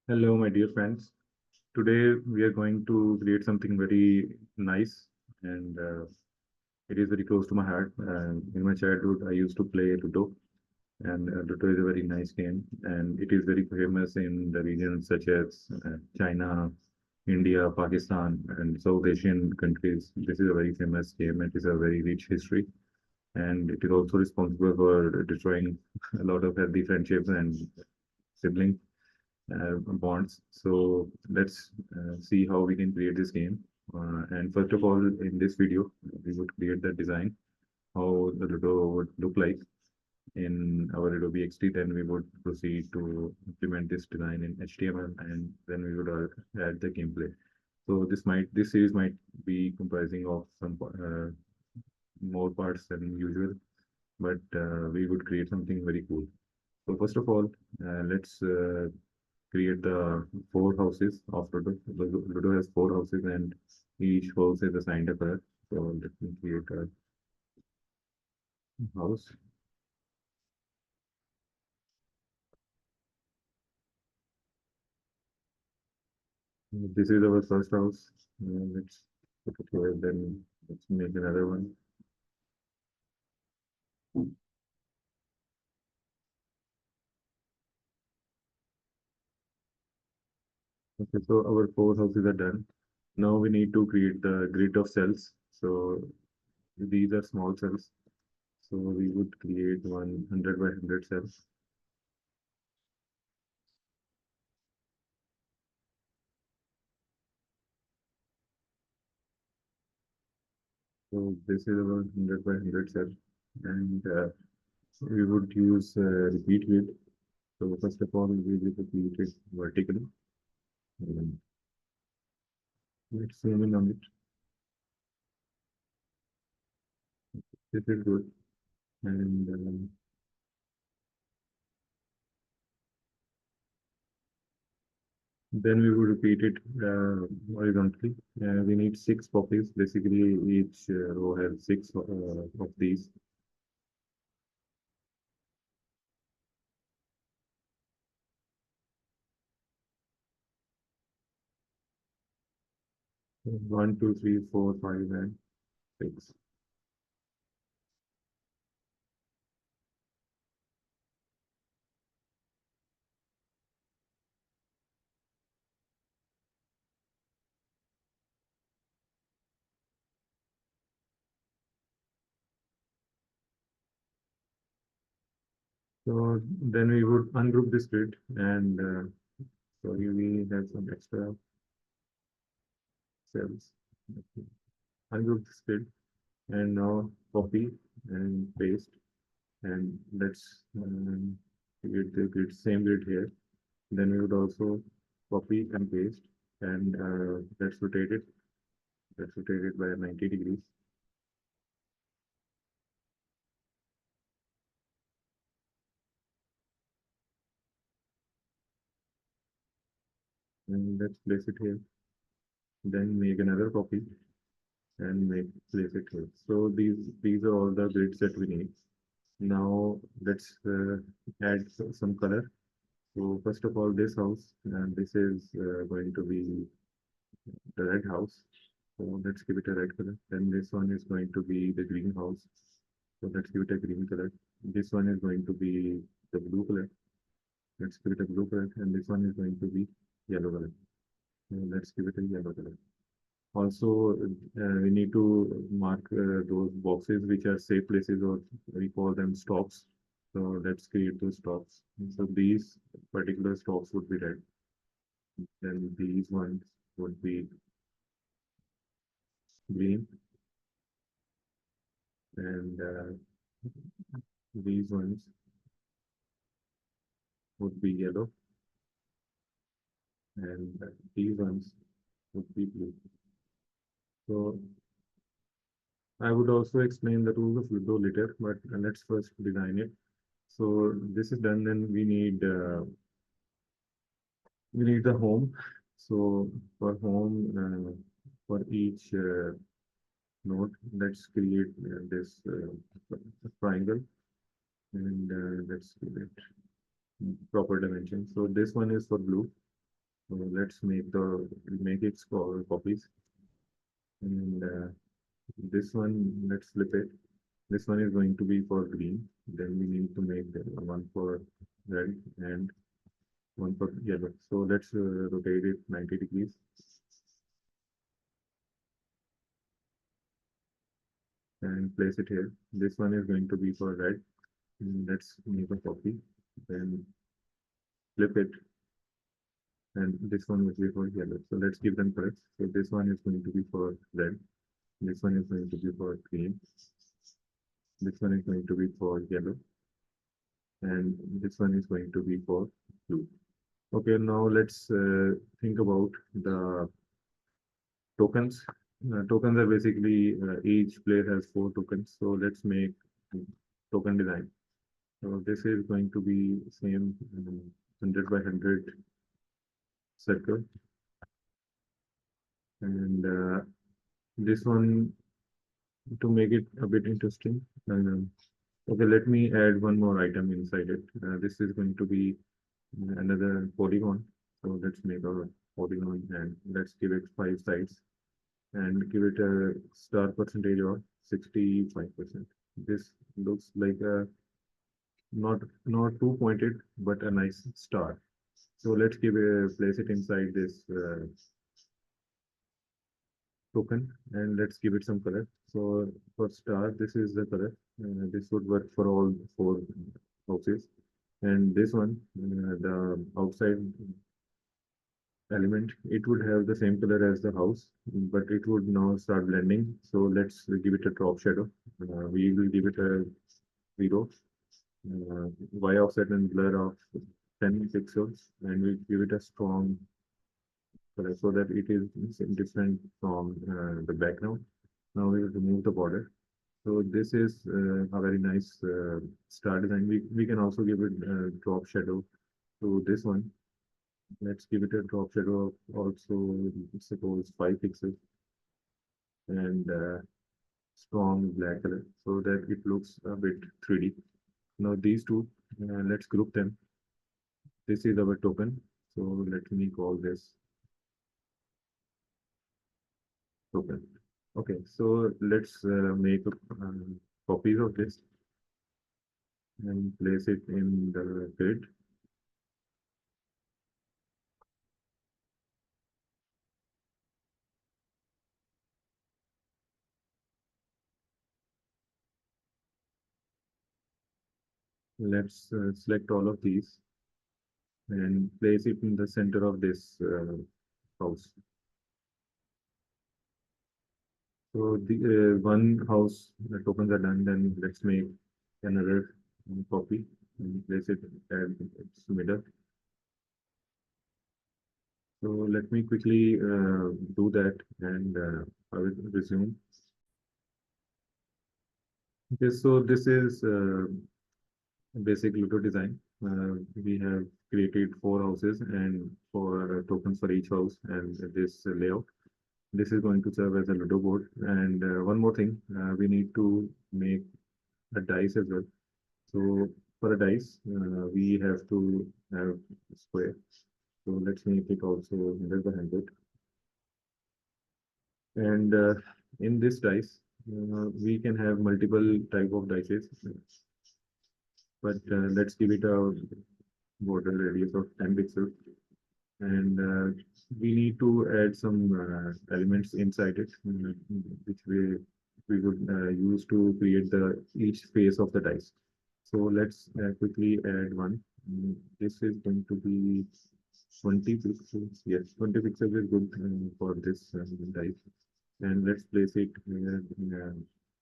Hello, my dear friends. Today we are going to create something very nice and it is very close to my heart. In my childhood, I used to play Ludo, and Ludo is a very nice game, and it is very famous in the regions such as China, India, Pakistan, and South Asian countries. This is a very famous game. It is a very rich history, and it is also responsible for destroying a lot of healthy friendships and sibling bonds. So let's see how we can create this game. And first of all, in this video, we would create the design, how the Ludo would look like in our Adobe Xd. Then we would proceed to implement this design in HTML, and then we would add the gameplay. So this series might be comprising of some more parts than usual, but we would create something very cool. So first of all, let's create the four houses of Ludo. Ludo has four houses and each house is assigned a color. So let me create a house. This is our first house. Let's put it here, then let's make another one. Okay, so our four houses are done. Now we need to create the grid of cells. So these are small cells. So we would create 100 by 100 cells. So this is our 100 by 100 cell. And we would use repeat grid. So first of all, we will create it vertically. And let's zoom in on it. This is good. And then we will repeat it horizontally. We need six copies. Basically, each row has six of these. One, two, three, four, five, and six. So then we would ungroup this grid, and so here we have some extra cells. Ungroup this grid, and now copy and paste. And let's create the grid, same grid here. Then we would also copy and paste, and let's rotate it. Let's rotate it by 90 degrees. And let's place it here. Then make another copy and make place it here. So these are all the grids that we need. Now let's add some color. So first of all, this house, and this is going to be the red house. So let's give it a red color. Then this one is going to be the green house. So let's give it a green color. This one is going to be the blue color. Let's give it a blue color. And this one is going to be yellow color. Let's give it a yellow color. Also, we need to mark those boxes which are safe places, or we call them stops. So let's create those stops. So these particular stops would be red. Then these ones would be green, and these ones would be yellow, and these ones would be blue. So I would also explain the rules of Ludo later, but let's first design it. So this is done, then we need the home. So for home, for each node, let's create this triangle, and let's give it proper dimension. So this one is for blue, So let's make it copies. And this one, let's flip it. This one is going to be for green. Then we need to make the one for red and one for yellow. So let's rotate it 90 degrees and place it here. This one is going to be for red. Let's make a copy. Then flip it, and this one will be for yellow. So let's give them correct. So this one is going to be for red. This one is going to be for green. This one is going to be for yellow. And this one is going to be for blue. Okay, now let's think about the tokens. Tokens are basically each player has 4 tokens. So let's make token design. So this is going to be same 100 by 100 circle, and this one to make it a bit interesting. Okay, let me add one more item inside it. This is going to be another polygon. So let's make a polygon and let's give it 5 sides and give it a star percentage of 65%. This looks like a not too pointed, but a nice star. So let's give a place it inside this token and let's give it some color. So for star, this is the color. This would work for all 4 houses. And this one, the outside element, it would have the same color as the house, but it would now start blending. So let's give it a drop shadow. We will give it a 0, y offset and blur of 10 pixels, and we give it a strong color so that it is different from the background. Now we will remove the border. So this is a very nice star design. We can also give it a drop shadow to this one. Let's give it a drop shadow of also suppose 5 pixels and strong black color so that it looks a bit 3D. Now these two, let's group them. This is our token. So let me call this token. Okay, so let's make copies of this and place it in the grid. Let's select all of these and place it in the center of this house. So the one house the tokens are done, then let's make another copy and place it at its middle. So let me quickly do that and I will resume. Okay, so this is basic Ludo design. We have created 4 houses and 4 tokens for each house and this layout. This is going to serve as a Ludo board. And one more thing, we need to make a dice as well. So for a dice, we have to have a square. So let's make it also 100 by 100. And in this dice, we can have multiple type of dices, but let's give it a border radius of 10 pixels. And we need to add some elements inside it, which we would use to create the each face of the dice. So let's quickly add one. This is going to be 20 pixels. Yes, 20 pixels is good for this dice. And let's place it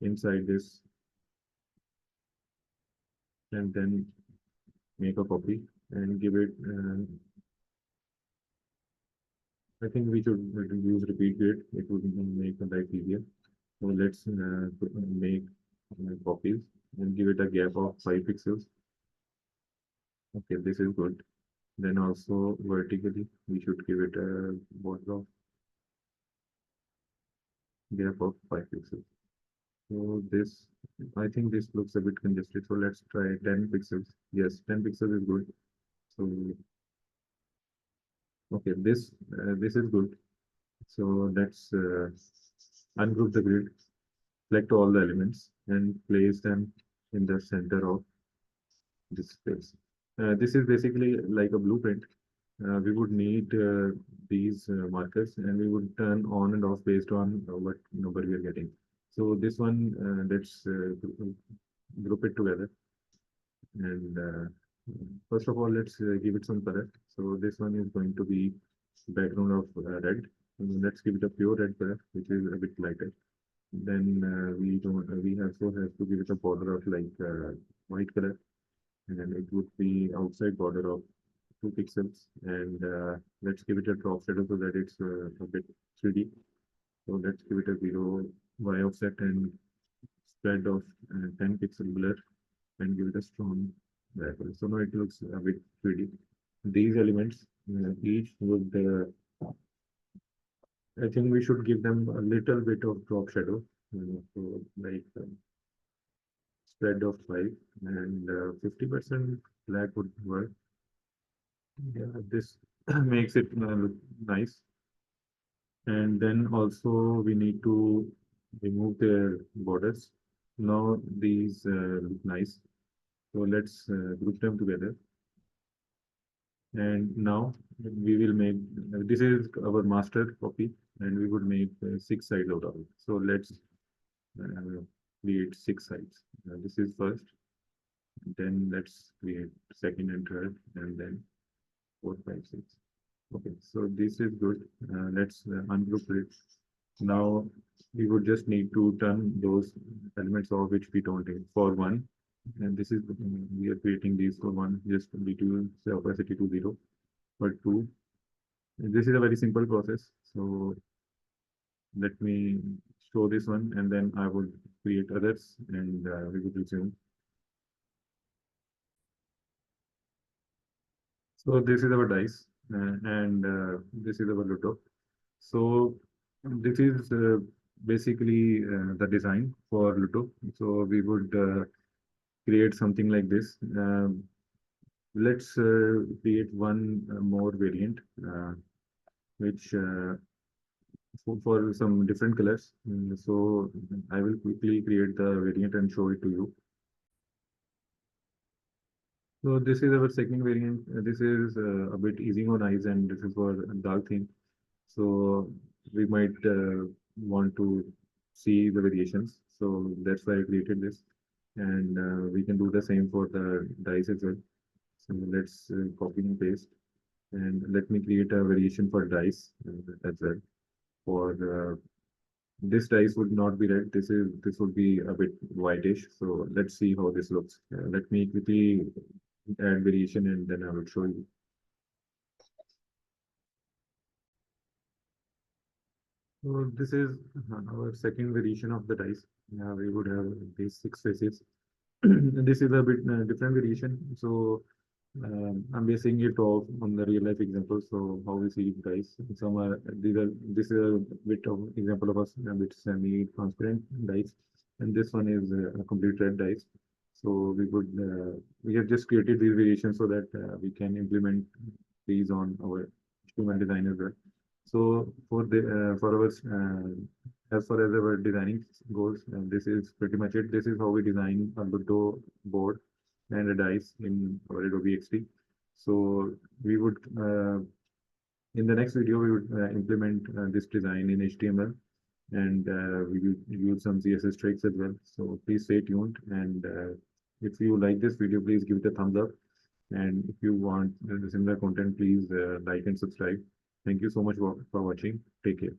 inside this and then make a copy and give it I think we should use repeat grid. It would make the life easier. So let's make copies and give it a gap of 5 pixels. Okay, this is good. Then also vertically, we should give it a border of gap of 5 pixels. So this, I think this looks a bit congested. So let's try 10 pixels. Yes, 10 pixels is good. So Okay, this is good. So let's ungroup the grid, select all the elements, and place them in the center of this space. This is basically like a blueprint. We would need these markers, and we would turn on and off based on what number we are getting. So this one, let's group it together. And first of all, let's give it some color. So this one is going to be background of red. And let's give it a pure red color, which is a bit lighter. Then we don't. We also have to give it a border of like white color, and it would be outside border of 2 pixels. And let's give it a drop shadow so that it's a bit 3D. So let's give it a 0 y offset and spread of 10 pixel blur and give it a strong rifle. So now it looks a bit 3D. These elements each would, I think we should give them a little bit of drop shadow. So like spread of 5 and 50% black would work. Yeah, this makes it look nice. And then also we need to remove their borders. Now these look nice. So let's group them together. And now we will make, this is our master copy, and we would make 6 sides out of it. So let's uh, create 6 sides. This is first, then let's create second and third, and then four, five, six. Okay, so this is good. Let's ungroup it. Now we would just need to turn those elements off which we don't need for one. And this is, we are creating these for one, just reduce the opacity to 0. For two, this is a very simple process. So let me show this one and then I would create others and we would resume. So this is our dice and this is our Ludo. So this is basically the design for Ludo. So we would create something like this. Let's create one more variant, which for some different colors. So I will quickly create the variant and show it to you. So this is our second variant. This is a bit easy on eyes and this is for dark theme. So we might want to see the variations. So that's why I created this. And we can do the same for the dice as well. So let's copy and paste. And let me create a variation for dice as well. For this dice would not be red. This would be a bit whitish. So let's see how this looks. Let me quickly add variation and then I will show you. So this is our second variation of the dice. We would have these 6 faces. This is a bit different variation. So I'm basing it off on the real life example. So how we see dice. Some are these are this is a bit of example of a bit semi-transparent dice, and this one is a complete red dice. So we have just created these variations so that we can implement these on our human design as well. So for our as far as our designing goes, this is pretty much it. This is how we design a Ludo board and a dice in our Adobe Xd. So we would in the next video we would implement this design in HTML and we will use some CSS tricks as well. So please stay tuned and if you like this video, please give it a thumbs up. And if you want similar content, please like and subscribe. Thank you so much for watching. Take care.